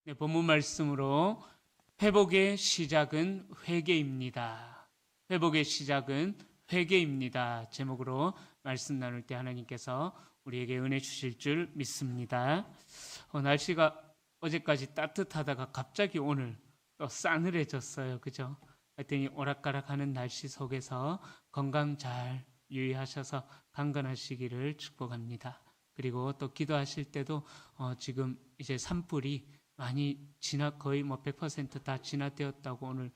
네, 본문 말씀으로 회복의 시작은 회개입니다. 회복의 시작은 회개입니다. 제목으로 말씀 나눌 때 하나님께서 우리에게 은혜 주실 줄 믿습니다. 날씨가 어제까지 따뜻하다가 갑자기 오늘 또 싸늘해졌어요. 그죠? 하여튼 오락가락하는 날씨 속에서 건강 잘 유의하셔서 강건하시기를 축복합니다. 그리고 또 기도하실 때도 지금 이제 산불이 많이 거의 100%다 진화되었다고 오늘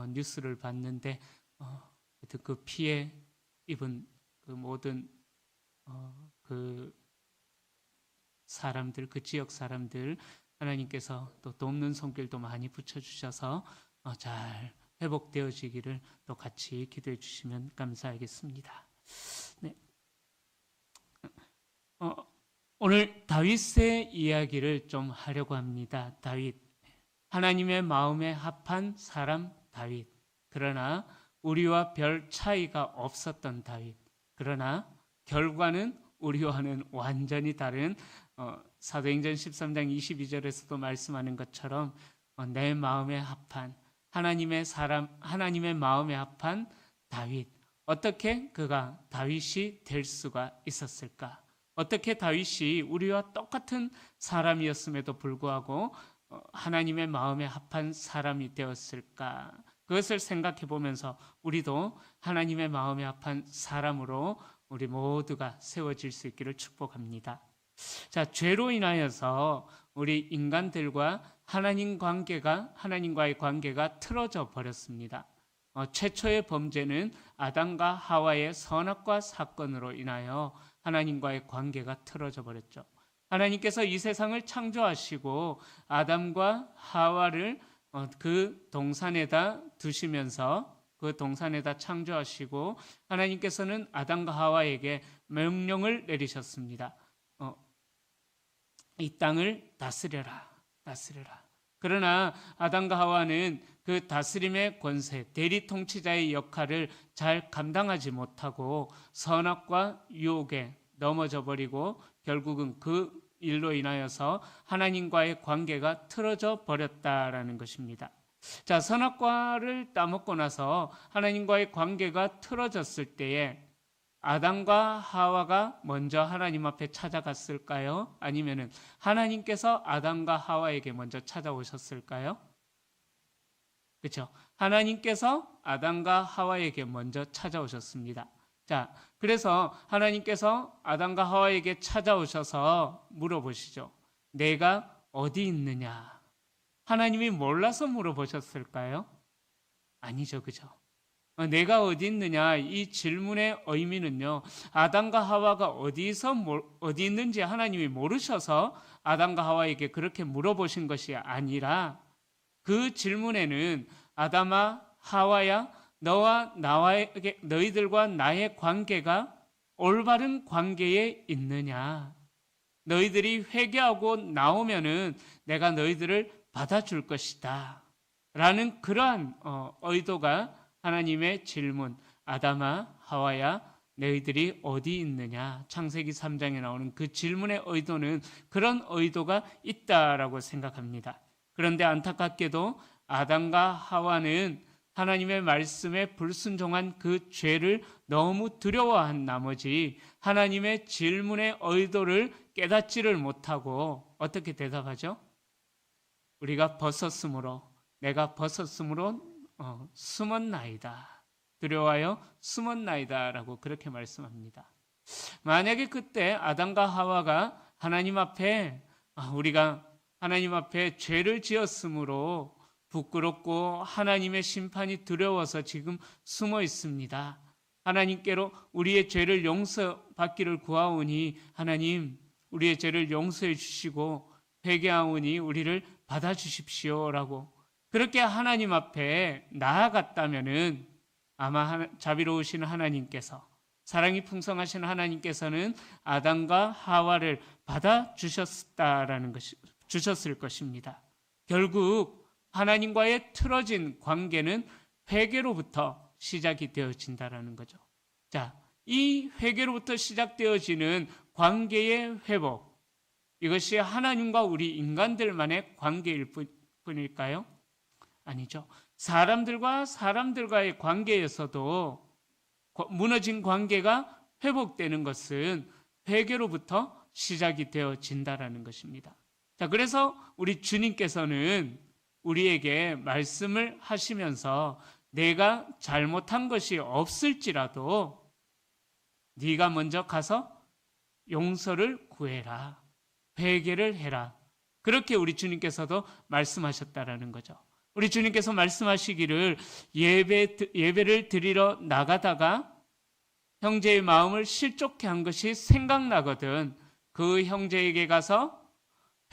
뉴스를 봤는데 그 피해 입은 그 모든 그 사람들, 그 지역 사람들 하나님께서 또 돕는 손길도 많이 붙여주셔서 잘 회복되어지기를 또 같이 기도해 주시면 감사하겠습니다. 네. 오늘 다윗의 이야기를 좀 하려고 합니다. 다윗, 하나님의 마음에 합한 사람 다윗. 그러나 우리와 별 차이가 없었던 다윗. 그러나 결과는 우리와는 완전히 다른 사도행전 13장 22절에서도 말씀하는 것처럼 내 마음에 합한 하나님의 마음에 합한 다윗. 어떻게 그가 다윗이 될 수가 있었을까? 어떻게 다윗이 우리와 똑같은 사람이었음에도 불구하고 하나님의 마음에 합한 사람이 되었을까? 그것을 생각해 보면서 우리도 하나님의 마음에 합한 사람으로 우리 모두가 세워질 수 있기를 축복합니다. 자, 죄로 인하여서 우리 인간들과 하나님과의 관계가 틀어져 버렸습니다. 최초의 범죄는 아담과 하와의 선악과 사건으로 인하여 하나님과의 관계가 틀어져 버렸죠. 하나님께서 이 세상을 창조하시고 아담과 하와를 그 동산에다 두시면서 그 동산에다 창조하시고 하나님께서는 아담과 하와에게 명령을 내리셨습니다. 이 땅을 다스려라. 그러나 아담과 하와는 그 다스림의 권세, 대리 통치자의 역할을 잘 감당하지 못하고 선악과 유혹에 넘어져 버리고 결국은 그 일로 인하여서 하나님과의 관계가 틀어져 버렸다라는 것입니다. 자, 선악과를 따먹고 나서 하나님과의 관계가 틀어졌을 때에 아담과 하와가 먼저 하나님 앞에 찾아갔을까요? 아니면은 하나님께서 아담과 하와에게 먼저 찾아오셨을까요? 그렇죠? 하나님께서 아담과 하와에게 먼저 찾아오셨습니다. 자, 그래서 하나님께서 아담과 하와에게 찾아오셔서 물어보시죠. 내가 어디 있느냐? 하나님이 몰라서 물어보셨을까요? 아니죠, 그죠? 내가 어디 있느냐? 이 질문의 의미는요, 아담과 하와가 어디 있는지 하나님이 모르셔서 아담과 하와에게 그렇게 물어보신 것이 아니라 그 질문에는 아담아, 하와야, 너희들과 나의 관계가 올바른 관계에 있느냐? 너희들이 회개하고 나오면은 내가 너희들을 받아줄 것이다. 라는 그러한 의도가 하나님의 질문, 아담아, 하와야, 너희들이 어디 있느냐? 창세기 3장에 나오는 그 질문의 의도는 그런 의도가 있다라고 생각합니다. 그런데 안타깝게도 아담과 하와는 하나님의 말씀에 불순종한 그 죄를 너무 두려워한 나머지 하나님의 질문의 의도를 깨닫지를 못하고 어떻게 대답하죠? 내가 벗었으므로 숨었나이다. 두려워하여 숨었나이다 라고 그렇게 말씀합니다. 만약에 그때 아담과 하와가 우리가 하나님 앞에 죄를 지었으므로 부끄럽고 하나님의 심판이 두려워서 지금 숨어 있습니다. 하나님께로 우리의 죄를 용서받기를 구하오니 하나님 우리의 죄를 용서해 주시고 회개하오니 우리를 받아주십시오라고 그렇게 하나님 앞에 나아갔다면은 아마 자비로우신 하나님께서 사랑이 풍성하신 하나님께서는 아담과 하와를 주셨을 것입니다. 결국 하나님과의 틀어진 관계는 회개로부터 시작이 되어진다라는 거죠. 자, 이 회개로부터 시작되어지는 관계의 회복, 이것이 하나님과 우리 인간들만의 관계일 뿐일까요? 아니죠. 사람들과 사람들과의 관계에서도 무너진 관계가 회복되는 것은 회개로부터 시작이 되어진다라는 것입니다. 자, 그래서 우리 주님께서는 우리에게 말씀을 하시면서 내가 잘못한 것이 없을지라도 네가 먼저 가서 용서를 구해라. 회개를 해라. 그렇게 우리 주님께서도 말씀하셨다라는 거죠. 우리 주님께서 말씀하시기를 예배를 드리러 나가다가 형제의 마음을 실족해 한 것이 생각나거든 그 형제에게 가서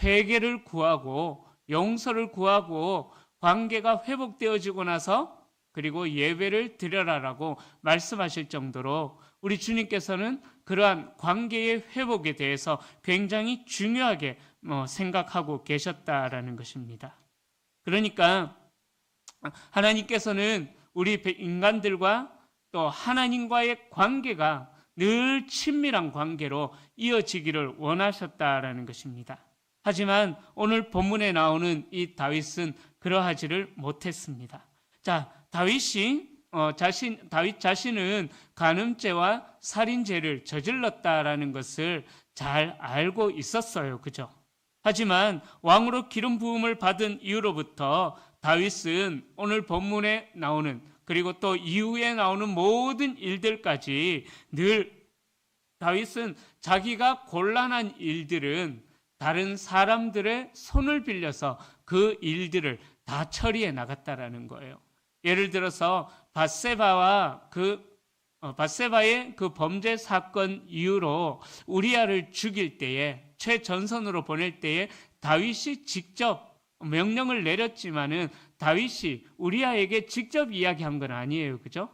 회개를 구하고 용서를 구하고 관계가 회복되어지고 나서 그리고 예배를 드려라라고 말씀하실 정도로 우리 주님께서는 그러한 관계의 회복에 대해서 굉장히 중요하게 생각하고 계셨다라는 것입니다. 그러니까 하나님께서는 우리 인간들과 또 하나님과의 관계가 늘 친밀한 관계로 이어지기를 원하셨다라는 것입니다. 하지만 오늘 본문에 나오는 이 다윗은 그러하지를 못했습니다. 자, 다윗 자신은 간음죄와 살인죄를 저질렀다라는 것을 잘 알고 있었어요. 그죠? 하지만 왕으로 기름 부음을 받은 이후로부터 다윗은 오늘 본문에 나오는 그리고 또 이후에 나오는 모든 일들까지 늘 다윗은 자기가 곤란한 일들은 다른 사람들의 손을 빌려서 그 일들을 다 처리해 나갔다라는 거예요. 예를 들어서 밧세바의 그 범죄 사건 이후로 우리아를 죽일 때에 최전선으로 보낼 때에 다윗이 직접 명령을 내렸지만은 다윗이 우리아에게 직접 이야기한 건 아니에요. 그죠?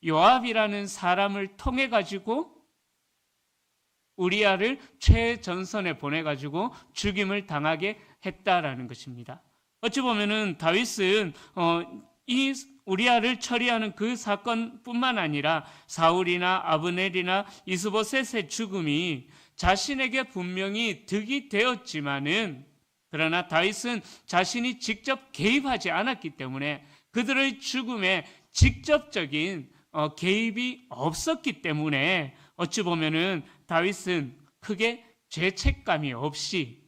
요압이라는 사람을 통해 가지고 우리아를 최전선에 보내 가지고 죽임을 당하게 했다라는 것입니다. 어찌 보면은 다윗은 이 우리아를 처리하는 그 사건뿐만 아니라 사울이나 아브넬이나 이스보셋의 죽음이 자신에게 분명히 득이 되었지만은 그러나 다윗은 자신이 직접 개입하지 않았기 때문에 그들의 죽음에 직접적인 개입이 없었기 때문에 어찌 보면은 다윗은 크게 죄책감이 없이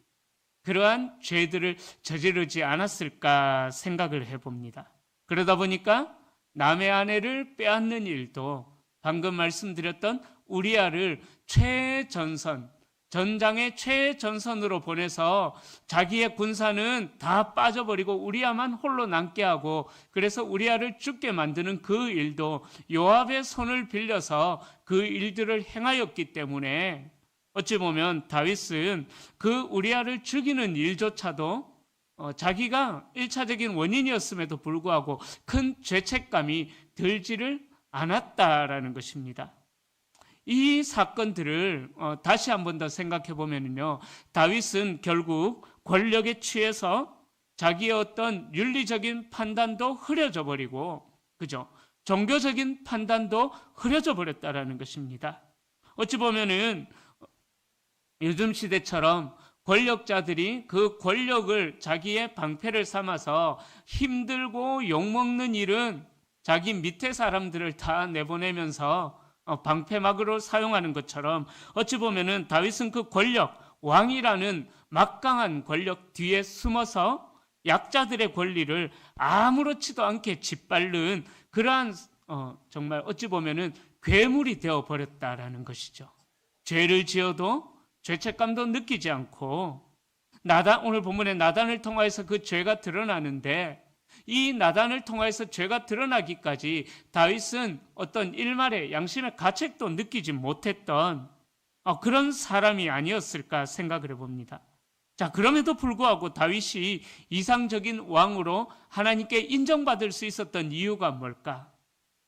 그러한 죄들을 저지르지 않았을까 생각을 해봅니다. 그러다 보니까 남의 아내를 빼앗는 일도 방금 말씀드렸던 우리아를 전장의 최전선으로 보내서 자기의 군사는 다 빠져버리고 우리아만 홀로 남게 하고 그래서 우리아를 죽게 만드는 그 일도 요압의 손을 빌려서 그 일들을 행하였기 때문에 어찌 보면 다윗은 그 우리아를 죽이는 일조차도 자기가 1차적인 원인이었음에도 불구하고 큰 죄책감이 들지를 않았다라는 것입니다. 이 사건들을 다시 한 번 더 생각해 보면요, 다윗은 결국 권력에 취해서 자기의 어떤 윤리적인 판단도 흐려져 버리고, 그죠? 종교적인 판단도 흐려져 버렸다라는 것입니다. 어찌 보면은 요즘 시대처럼 권력자들이 그 권력을 자기의 방패를 삼아서 힘들고 욕먹는 일은 자기 밑에 사람들을 다 내보내면서 방패막으로 사용하는 것처럼 어찌 보면은 다윗은 그 권력, 왕이라는 막강한 권력 뒤에 숨어서 약자들의 권리를 아무렇지도 않게 짓밟는 그러한 정말 어찌 보면은 괴물이 되어 버렸다라는 것이죠. 죄를 지어도 죄책감도 느끼지 않고 오늘 본문에 나단을 통하여서 그 죄가 드러나는데 이 나단을 통하여서 죄가 드러나기까지 다윗은 어떤 일말의 양심의 가책도 느끼지 못했던 그런 사람이 아니었을까 생각을 해봅니다. 자, 그럼에도 불구하고 다윗이 이상적인 왕으로 하나님께 인정받을 수 있었던 이유가 뭘까?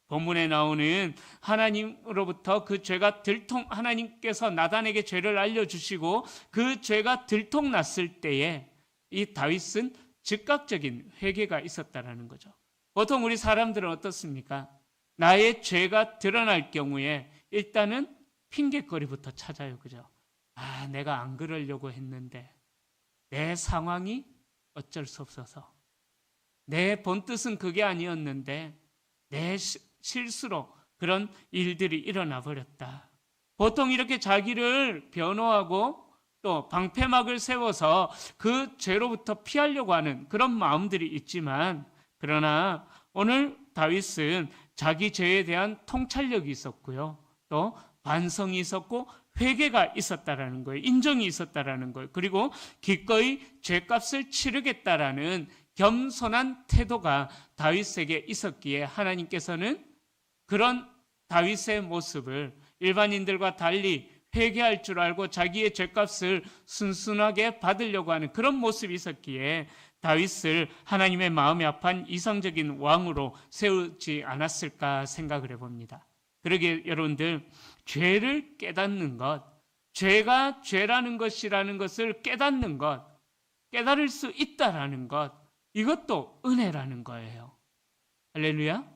본문에 나오는 하나님으로부터 그 죄가 하나님께서 나단에게 죄를 알려주시고 그 죄가 들통났을 때에 이 다윗은 즉각적인 회개가 있었다라는 거죠. 보통 우리 사람들은 어떻습니까? 나의 죄가 드러날 경우에 일단은 핑계거리부터 찾아요. 그죠? 내가 안 그러려고 했는데 내 상황이 어쩔 수 없어서, 내 본뜻은 그게 아니었는데 내 실수로 그런 일들이 일어나 버렸다. 보통 이렇게 자기를 변호하고 또 방패막을 세워서 그 죄로부터 피하려고 하는 그런 마음들이 있지만, 그러나 오늘 다윗은 자기 죄에 대한 통찰력이 있었고요. 또 반성이 있었고 회개가 있었다라는 거예요. 인정이 있었다라는 거예요. 그리고 기꺼이 죄값을 치르겠다라는 겸손한 태도가 다윗에게 있었기에 하나님께서는 그런 다윗의 모습을 일반인들과 달리 회개할 줄 알고 자기의 죄값을 순순하게 받으려고 하는 그런 모습이 있었기에 다윗을 하나님의 마음이 아픈 이상적인 왕으로 세우지 않았을까 생각을 해봅니다. 그러기에 여러분들, 죄를 깨닫는 것, 죄가 죄라는 것이라는 것을 깨닫는 것, 깨달을 수 있다라는 것, 이것도 은혜라는 거예요. 할렐루야.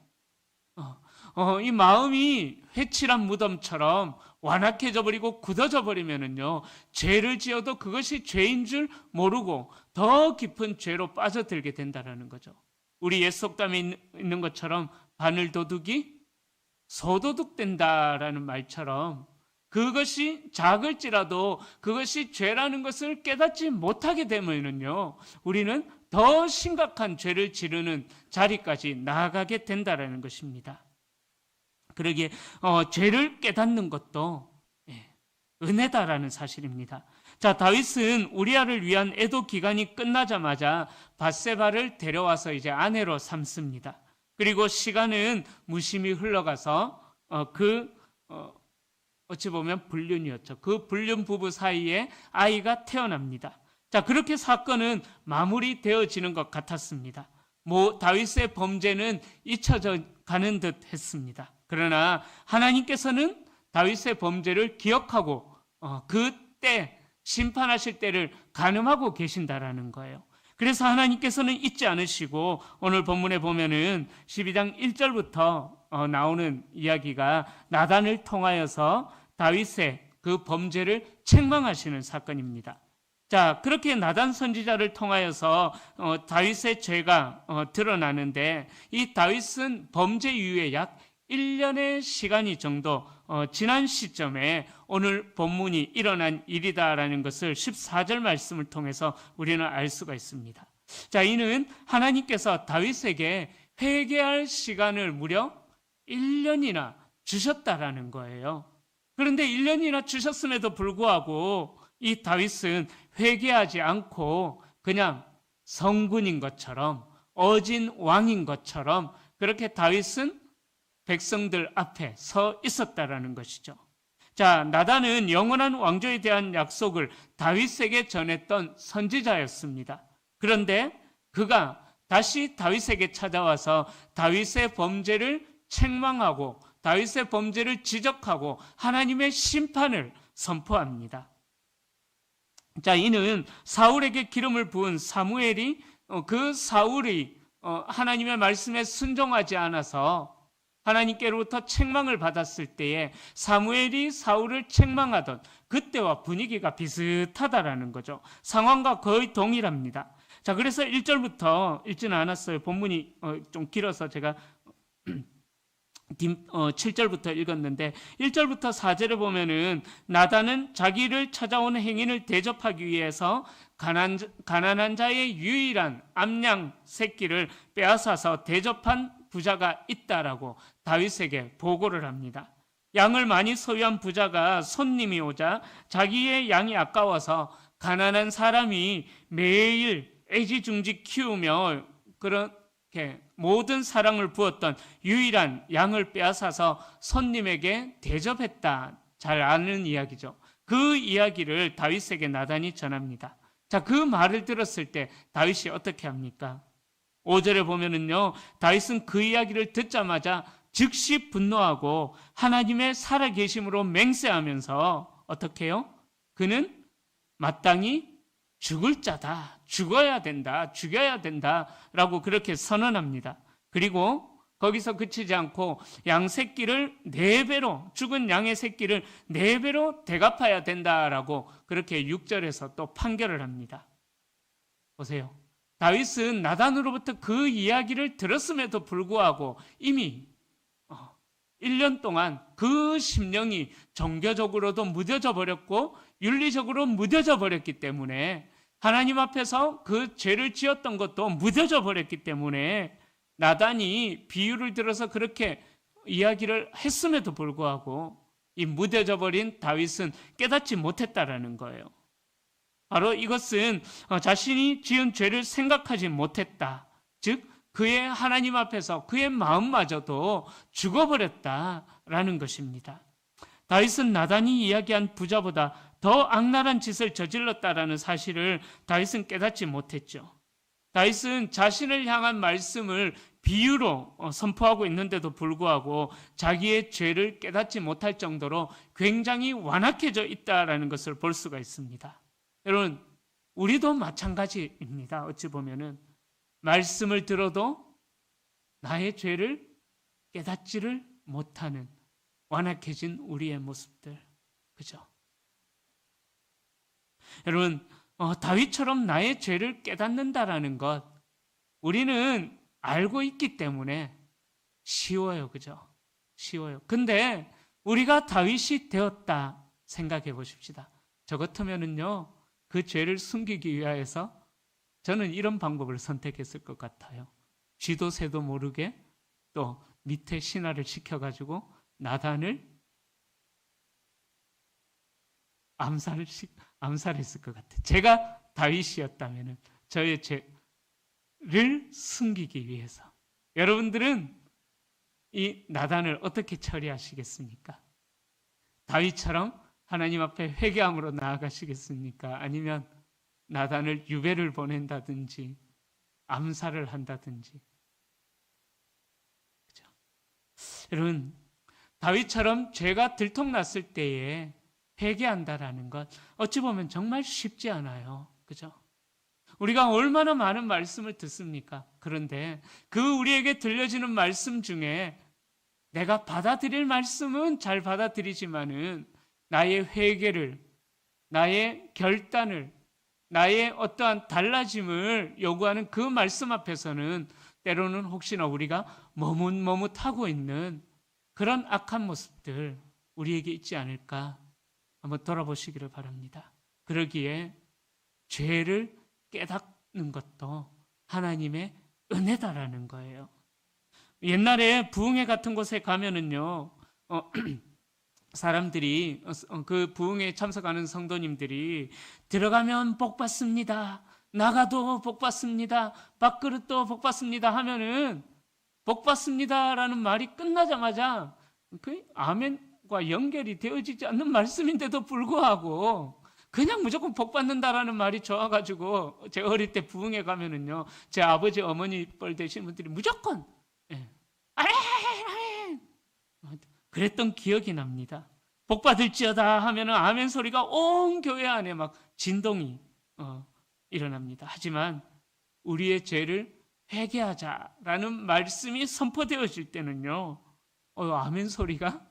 이 마음이 회칠한 무덤처럼 완악해져 버리고 굳어져 버리면은요, 죄를 지어도 그것이 죄인 줄 모르고 더 깊은 죄로 빠져들게 된다라는 거죠. 우리 옛 속담에 있는 것처럼 바늘 도둑이 소도둑 된다라는 말처럼, 그것이 작을지라도 그것이 죄라는 것을 깨닫지 못하게 되면은요, 우리는 더 심각한 죄를 지르는 자리까지 나아가게 된다라는 것입니다. 그러기에 죄를 깨닫는 것도 은혜다라는 사실입니다. 자, 다윗은 우리아를 위한 애도 기간이 끝나자마자 밧세바를 데려와서 이제 아내로 삼습니다. 그리고 시간은 무심히 흘러가서 어찌 보면 불륜이었죠. 그 불륜 부부 사이에 아이가 태어납니다. 자, 그렇게 사건은 마무리되어지는 것 같았습니다. 다윗의 범죄는 잊혀져 가는 듯 했습니다. 그러나 하나님께서는 다윗의 범죄를 기억하고 그때 심판하실 때를 가늠하고 계신다라는 거예요. 그래서 하나님께서는 잊지 않으시고 오늘 본문에 보면은 12장 1절부터 나오는 이야기가 나단을 통하여서 다윗의 그 범죄를 책망하시는 사건입니다. 자, 그렇게 나단 선지자를 통하여서 다윗의 죄가 드러나는데, 이 다윗은 범죄 이후에 약 1년의 시간이 정도 지난 시점에 오늘 본문이 일어난 일이다라는 것을 14절 말씀을 통해서 우리는 알 수가 있습니다. 자, 이는 하나님께서 다윗에게 회개할 시간을 무려 1년이나 주셨다라는 거예요. 그런데 1년이나 주셨음에도 불구하고 이 다윗은 회개하지 않고 그냥 성군인 것처럼, 어진 왕인 것처럼 그렇게 다윗은 백성들 앞에 서 있었다라는 것이죠. 자, 나단은 영원한 왕조에 대한 약속을 다윗에게 전했던 선지자였습니다. 그런데 그가 다시 다윗에게 찾아와서 다윗의 범죄를 책망하고 다윗의 범죄를 지적하고 하나님의 심판을 선포합니다. 자, 이는 사울에게 기름을 부은 사무엘이 그 사울이 하나님의 말씀에 순종하지 않아서 하나님께로부터 책망을 받았을 때에 사무엘이 사울을 책망하던 그때와 분위기가 비슷하다라는 거죠. 상황과 거의 동일합니다. 자, 그래서 1절부터 읽지는 않았어요. 본문이 좀 길어서 제가 7절부터 읽었는데 1절부터 4절에 보면은 나단은 자기를 찾아온 행인을 대접하기 위해서 가난한 자의 유일한 암양 새끼를 빼앗아서 대접한 부자가 있다라고 다윗에게 보고를 합니다. 양을 많이 소유한 부자가 손님이 오자 자기의 양이 아까워서 가난한 사람이 매일 애지중지 키우며 그렇게 모든 사랑을 부었던 유일한 양을 빼앗아서 손님에게 대접했다. 잘 아는 이야기죠. 그 이야기를 다윗에게 나단이 전합니다. 자, 그 말을 들었을 때 다윗이 어떻게 합니까? 5절에 보면은요, 다윗은 그 이야기를 듣자마자 즉시 분노하고 하나님의 살아계심으로 맹세하면서 어떻게 해요? 그는 마땅히 죽을 자다, 죽어야 된다, 죽여야 된다라고 그렇게 선언합니다. 그리고 거기서 그치지 않고 양 새끼를 4배로, 죽은 양의 새끼를 4배로 대갚아야 된다라고 그렇게 6절에서 또 판결을 합니다. 보세요. 다윗은 나단으로부터 그 이야기를 들었음에도 불구하고 이미 1년 동안 그 심령이 종교적으로도 무뎌져 버렸고 윤리적으로 무뎌져 버렸기 때문에, 하나님 앞에서 그 죄를 지었던 것도 무뎌져 버렸기 때문에 나단이 비유를 들어서 그렇게 이야기를 했음에도 불구하고 이 무뎌져 버린 다윗은 깨닫지 못했다라는 거예요. 바로 이것은 자신이 지은 죄를 생각하지 못했다. 즉 그의 하나님 앞에서 그의 마음마저도 죽어버렸다라는 것입니다. 다윗은 나단이 이야기한 부자보다 더 악랄한 짓을 저질렀다라는 사실을 다윗은 깨닫지 못했죠. 다윗은 자신을 향한 말씀을 비유로 선포하고 있는데도 불구하고 자기의 죄를 깨닫지 못할 정도로 굉장히 완악해져 있다라는 것을 볼 수가 있습니다. 여러분, 우리도 마찬가지입니다. 어찌 보면은 말씀을 들어도 나의 죄를 깨닫지를 못하는 완악해진 우리의 모습들, 그죠? 여러분, 다윗처럼 나의 죄를 깨닫는다라는 것, 우리는 알고 있기 때문에 쉬워요, 그죠? 쉬워요. 근데 우리가 다윗이 되었다 생각해 보십시다. 저 같으면은요, 그 죄를 숨기기 위하여서 저는 이런 방법을 선택했을 것 같아요. 쥐도 새도 모르게 또 밑에 신하를 시켜가지고 나단을 암살했을 것 같아요. 제가 다윗이었다면 저의 죄를 숨기기 위해서. 여러분들은 이 나단을 어떻게 처리하시겠습니까? 다윗처럼 하나님 앞에 회개함으로 나아가시겠습니까? 아니면 나단을 유배를 보낸다든지 암살을 한다든지. 그죠? 여러분, 다윗처럼 죄가 들통났을 때에 회개한다라는 것, 어찌 보면 정말 쉽지 않아요. 그죠? 우리가 얼마나 많은 말씀을 듣습니까? 그런데 그 우리에게 들려지는 말씀 중에 내가 받아들일 말씀은 잘 받아들이지만은 나의 회개를, 나의 결단을, 나의 어떠한 달라짐을 요구하는 그 말씀 앞에서는 때로는 혹시나 우리가 머뭇머뭇하고 있는 그런 악한 모습들 우리에게 있지 않을까 한번 돌아보시기를 바랍니다. 그러기에 죄를 깨닫는 것도 하나님의 은혜다라는 거예요. 옛날에 부흥회 같은 곳에 가면은요, 사람들이 그 부흥회에 참석하는 성도님들이 들어가면 복 받습니다, 나가도 복 받습니다, 밥그릇도 복 받습니다 하면은 복 받습니다라는 말이 끝나자마자 그 아멘과 연결이 되어지지 않는 말씀인데도 불구하고 그냥 무조건 복 받는다라는 말이 좋아가지고 제가 어릴 때 부흥회 가면은요, 제 아버지 어머니 뻘 되신 분들이 무조건 아멘 그랬던 기억이 납니다. 복 받을지어다 하면은 아멘 소리가 온 교회 안에 막 진동이 일어납니다. 하지만 우리의 죄를 회개하자라는 말씀이 선포되어질 때는요, 아멘 소리가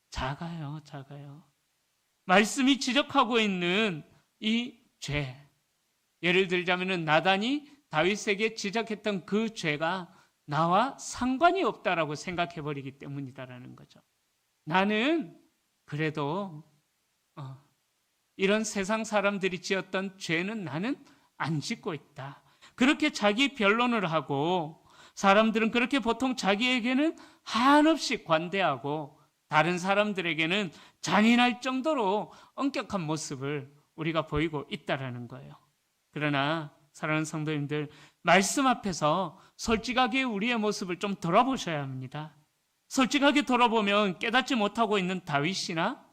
작아요. 말씀이 지적하고 있는 이 죄, 예를 들자면은 나단이 다윗에게 지적했던 그 죄가 나와 상관이 없다라고 생각해버리기 때문이다라는 거죠. 나는 그래도 이런 세상 사람들이 지었던 죄는 나는 안 짓고 있다. 그렇게 자기 변론을 하고, 사람들은 그렇게 보통 자기에게는 한없이 관대하고 다른 사람들에게는 잔인할 정도로 엄격한 모습을 우리가 보이고 있다라는 거예요. 그러나 사랑하는 성도님들, 말씀 앞에서 솔직하게 우리의 모습을 좀 돌아보셔야 합니다. 솔직하게 돌아보면 깨닫지 못하고 있는 다윗이나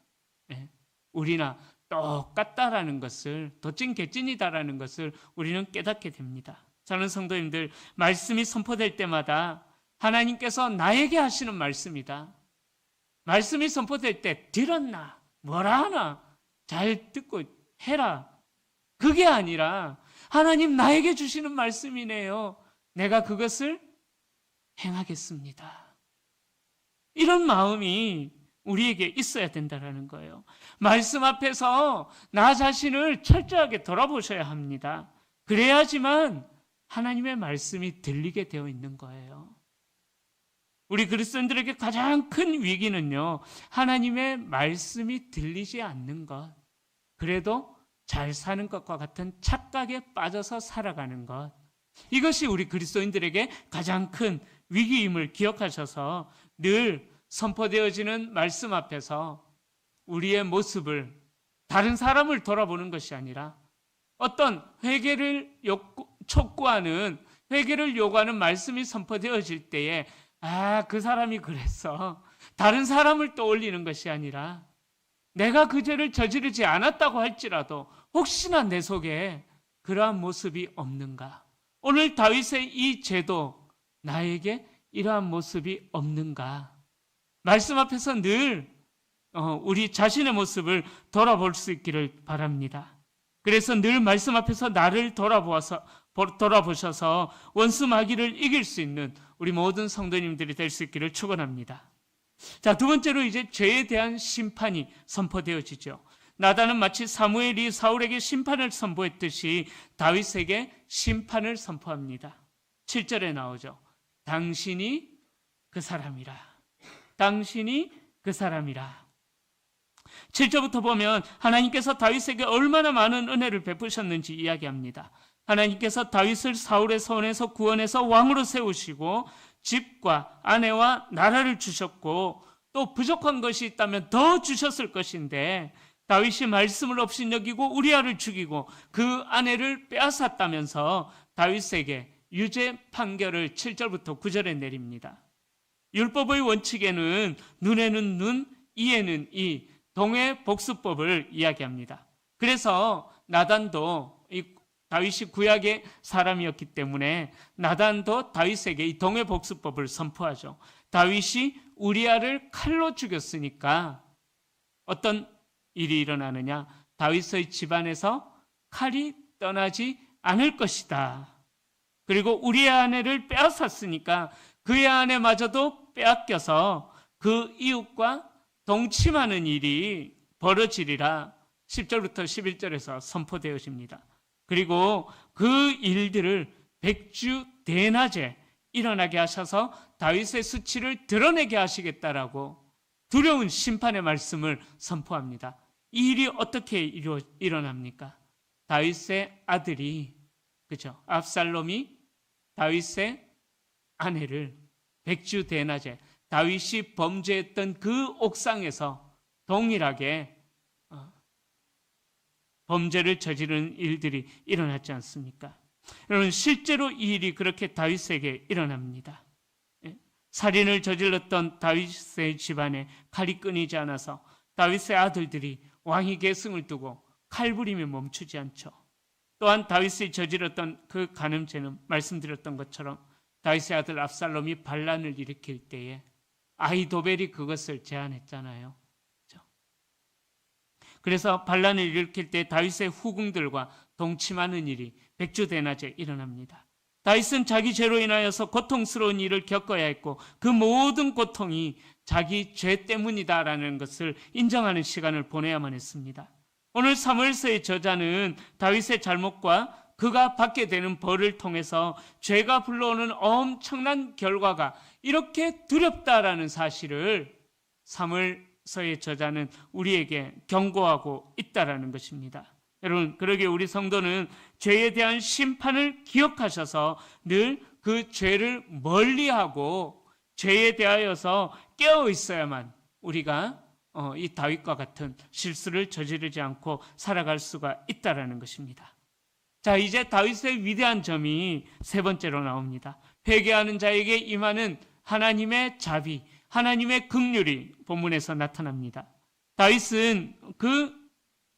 우리나 똑같다라는 것을, 도찐 개찐이다라는 것을 우리는 깨닫게 됩니다. 사랑하는 성도님들, 말씀이 선포될 때마다 하나님께서 나에게 하시는 말씀이다. 말씀이 선포될 때 들었나? 뭐라 하나? 잘 듣고 해라. 그게 아니라 하나님 나에게 주시는 말씀이네요. 내가 그것을 행하겠습니다. 이런 마음이 우리에게 있어야 된다는 거예요. 말씀 앞에서 나 자신을 철저하게 돌아보셔야 합니다. 그래야지만 하나님의 말씀이 들리게 되어 있는 거예요. 우리 그리스도인들에게 가장 큰 위기는요, 하나님의 말씀이 들리지 않는 것, 그래도 잘 사는 것과 같은 착각에 빠져서 살아가는 것, 이것이 우리 그리스도인들에게 가장 큰 위기임을 기억하셔서 늘 선포되어지는 말씀 앞에서 우리의 모습을, 다른 사람을 돌아보는 것이 아니라 어떤 회개를 촉구하는, 회개를 요구하는 말씀이 선포되어질 때에 그 사람이 그랬어, 다른 사람을 떠올리는 것이 아니라 내가 그 죄를 저지르지 않았다고 할지라도 혹시나 내 속에 그러한 모습이 없는가, 오늘 다윗의 이 죄도 나에게 이러한 모습이 없는가, 말씀 앞에서 늘 우리 자신의 모습을 돌아볼 수 있기를 바랍니다. 그래서 늘 말씀 앞에서 나를 돌아보셔서 원수 마귀를 이길 수 있는 우리 모든 성도님들이 될 수 있기를 축원합니다. 자, 두 번째로 이제 죄에 대한 심판이 선포되어지죠. 나단은 마치 사무엘이 사울에게 심판을 선포했듯이 다윗에게 심판을 선포합니다. 7절에 나오죠. 당신이 그 사람이라. 당신이 그 사람이라. 7절부터 보면 하나님께서 다윗에게 얼마나 많은 은혜를 베푸셨는지 이야기합니다. 하나님께서 다윗을 사울의 손에서 구원해서 왕으로 세우시고 집과 아내와 나라를 주셨고 또 부족한 것이 있다면 더 주셨을 것인데 다윗이 말씀을 업신여기고 우리아를 죽이고 그 아내를 빼앗았다면서 다윗에게 유죄 판결을 7절부터 9절에 내립니다. 율법의 원칙에는 눈에는 눈, 이에는 이 동해 복수법을 이야기합니다. 그래서 나단도 다윗이 구약의 사람이었기 때문에 나단도 다윗에게 이 동해 복수법을 선포하죠. 다윗이 우리아를 칼로 죽였으니까 어떤 일이 일어나느냐? 다윗의 집안에서 칼이 떠나지 않을 것이다. 그리고 우리아 아내를 빼앗았으니까 그의 아내마저도 빼앗겨서 그 이웃과 동침하는 일이 벌어지리라. 10절부터 11절에서 선포되어집니다. 그리고 그 일들을 백주 대낮에 일어나게 하셔서 다윗의 수치를 드러내게 하시겠다라고 두려운 심판의 말씀을 선포합니다. 이 일이 어떻게 일어납니까? 다윗의 아들이, 그죠? 압살롬이 다윗의 아내를 백주 대낮에 다윗이 범죄했던 그 옥상에서 동일하게 범죄를 저지르는 일들이 일어났지 않습니까? 여러분, 실제로 이 일이 그렇게 다윗에게 일어납니다. 살인을 저질렀던 다윗의 집안에 칼이 끊이지 않아서 다윗의 아들들이 왕위 계승을 두고 칼부림이 멈추지 않죠. 또한 다윗이 저질렀던 그 간음죄는 말씀드렸던 것처럼 다윗의 아들 압살롬이 반란을 일으킬 때에 아히도벨이 그것을 제안했잖아요. 그렇죠? 그래서 반란을 일으킬 때 다윗의 후궁들과 동침하는 일이 백주대낮에 일어납니다. 다윗은 자기 죄로 인하여서 고통스러운 일을 겪어야 했고 그 모든 고통이 자기 죄 때문이다라는 것을 인정하는 시간을 보내야만 했습니다. 오늘 사무엘서의 저자는 다윗의 잘못과 그가 받게 되는 벌을 통해서 죄가 불러오는 엄청난 결과가 이렇게 두렵다라는 사실을 사무엘서의 저자는 우리에게 경고하고 있다라는 것입니다. 여러분, 그러기에 우리 성도는 죄에 대한 심판을 기억하셔서 늘 그 죄를 멀리하고 죄에 대하여서 깨어 있어야만 우리가 이 다윗과 같은 실수를 저지르지 않고 살아갈 수가 있다라는 것입니다. 자, 이제 다윗의 위대한 점이 세 번째로 나옵니다. 회개하는 자에게 임하는 하나님의 자비, 하나님의 긍휼이 본문에서 나타납니다. 다윗은 그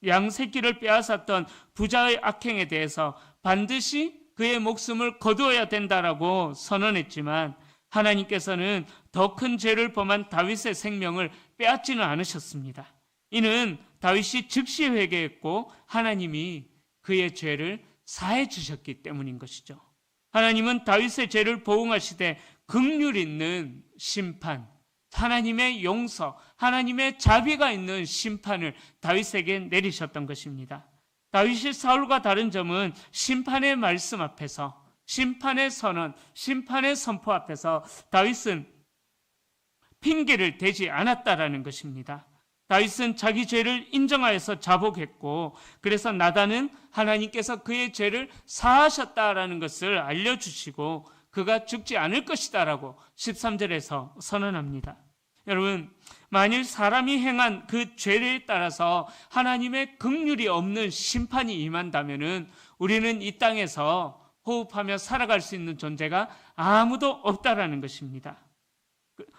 양새끼를 빼앗았던 부자의 악행에 대해서 반드시 그의 목숨을 거두어야 된다라고 선언했지만 하나님께서는 더 큰 죄를 범한 다윗의 생명을 빼앗지는 않으셨습니다. 이는 다윗이 즉시 회개했고 하나님이 그의 죄를 사해 주셨기 때문인 것이죠. 하나님은 다윗의 죄를 보응하시되 긍휼 있는 심판, 하나님의 용서, 하나님의 자비가 있는 심판을 다윗에게 내리셨던 것입니다. 다윗이 사울과 다른 점은 심판의 말씀 앞에서, 심판의 선언, 심판의 선포 앞에서 다윗은 핑계를 대지 않았다라는 것입니다. 다윗은 자기 죄를 인정하여서 자복했고, 그래서 나단은 하나님께서 그의 죄를 사하셨다라는 것을 알려주시고 그가 죽지 않을 것이다라고 13절에서 선언합니다. 여러분, 만일 사람이 행한 그 죄에 따라서 하나님의 긍휼이 없는 심판이 임한다면은 우리는 이 땅에서 호흡하며 살아갈 수 있는 존재가 아무도 없다라는 것입니다.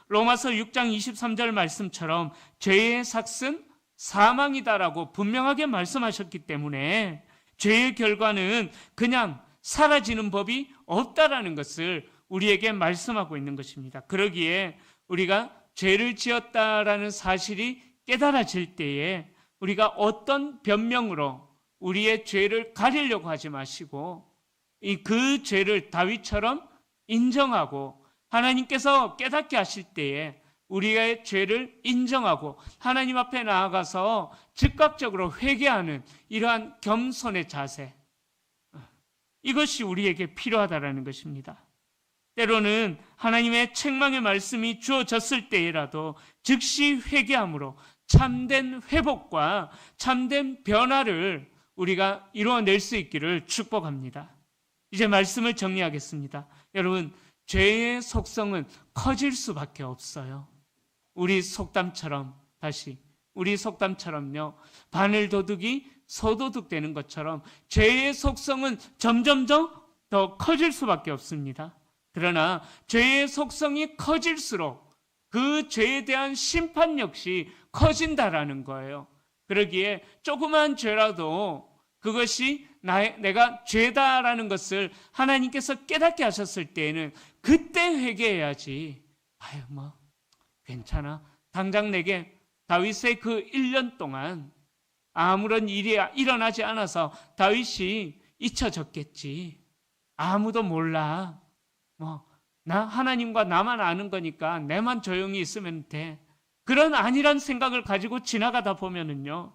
로마서 6장 23절 말씀처럼 죄의 삭은 사망이다라고 분명하게 말씀하셨기 때문에 죄의 결과는 그냥 사라지는 법이 없다라는 것을 우리에게 말씀하고 있는 것입니다. 그러기에 우리가 죄를 지었다라는 사실이 깨달아질 때에 우리가 어떤 변명으로 우리의 죄를 가리려고 하지 마시고 그 죄를 다윗처럼 인정하고 하나님께서 깨닫게 하실 때에 우리의 죄를 인정하고 하나님 앞에 나아가서 즉각적으로 회개하는 이러한 겸손의 자세, 이것이 우리에게 필요하다라는 것입니다. 때로는 하나님의 책망의 말씀이 주어졌을 때라도 즉시 회개함으로 참된 회복과 참된 변화를 우리가 이루어낼 수 있기를 축복합니다. 이제 말씀을 정리하겠습니다. 여러분, 죄의 속성은 커질 수밖에 없어요. 우리 속담처럼요, 바늘도둑이 소도둑 되는 것처럼 죄의 속성은 점점점 더 커질 수밖에 없습니다. 그러나 죄의 속성이 커질수록 그 죄에 대한 심판 역시 커진다라는 거예요. 그러기에 조그만 죄라도 그것이 내가 죄다라는 것을 하나님께서 깨닫게 하셨을 때에는 그때 회개해야지. 괜찮아. 당장 내게 다윗의 그 1년 동안 아무런 일이 일어나지 않아서 다윗이 잊혀졌겠지. 아무도 몰라. 나 하나님과 나만 아는 거니까 내만 조용히 있으면 돼. 그런 안일한 생각을 가지고 지나가다 보면은요,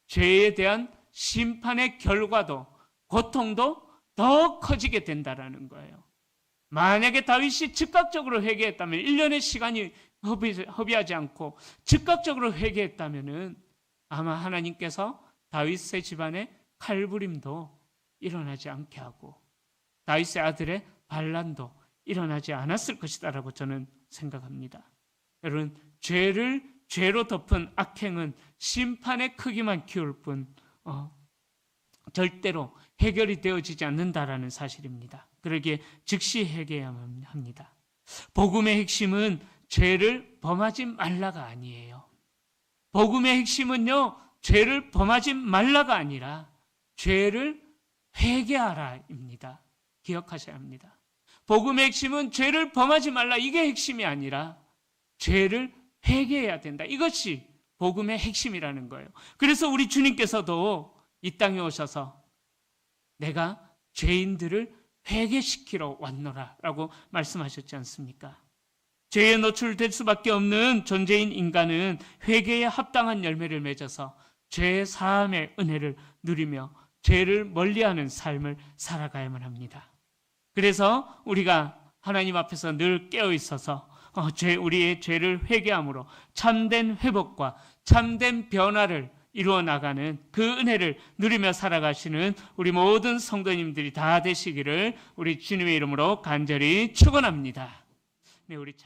죄에 대한 심판의 결과도 고통도 더 커지게 된다라는 거예요. 만약에 다윗이 즉각적으로 회개했다면, 1년의 시간이 허비하지 않고 즉각적으로 회개했다면은 아마 하나님께서 다윗의 집안에 칼부림도 일어나지 않게 하고 다윗의 아들의 반란도 일어나지 않았을 것이다라고 저는 생각합니다. 여러분, 죄를 죄로 덮은 악행은 심판의 크기만 키울 뿐 절대로 해결이 되어지지 않는다라는 사실입니다. 그러기에 즉시 회개해야만 합니다. 복음의 핵심은 죄를 범하지 말라가 아니에요. 복음의 핵심은요, 죄를 범하지 말라가 아니라 죄를 회개하라입니다. 기억하셔야 합니다. 복음의 핵심은 죄를 범하지 말라, 이게 핵심이 아니라 죄를 회개해야 된다. 이것이 복음의 핵심이라는 거예요. 그래서 우리 주님께서도 이 땅에 오셔서 내가 죄인들을 회개시키러 왔노라 라고 말씀하셨지 않습니까? 죄에 노출될 수밖에 없는 존재인 인간은 회개에 합당한 열매를 맺어서 죄의 사함의 은혜를 누리며 죄를 멀리하는 삶을 살아가야만 합니다. 그래서 우리가 하나님 앞에서 늘 깨어 있어서 우리의 죄를 회개함으로 참된 회복과 참된 변화를 이루어 나가는 그 은혜를 누리며 살아가시는 우리 모든 성도님들이 다 되시기를 우리 주님의 이름으로 간절히 축원합니다. 네, 우리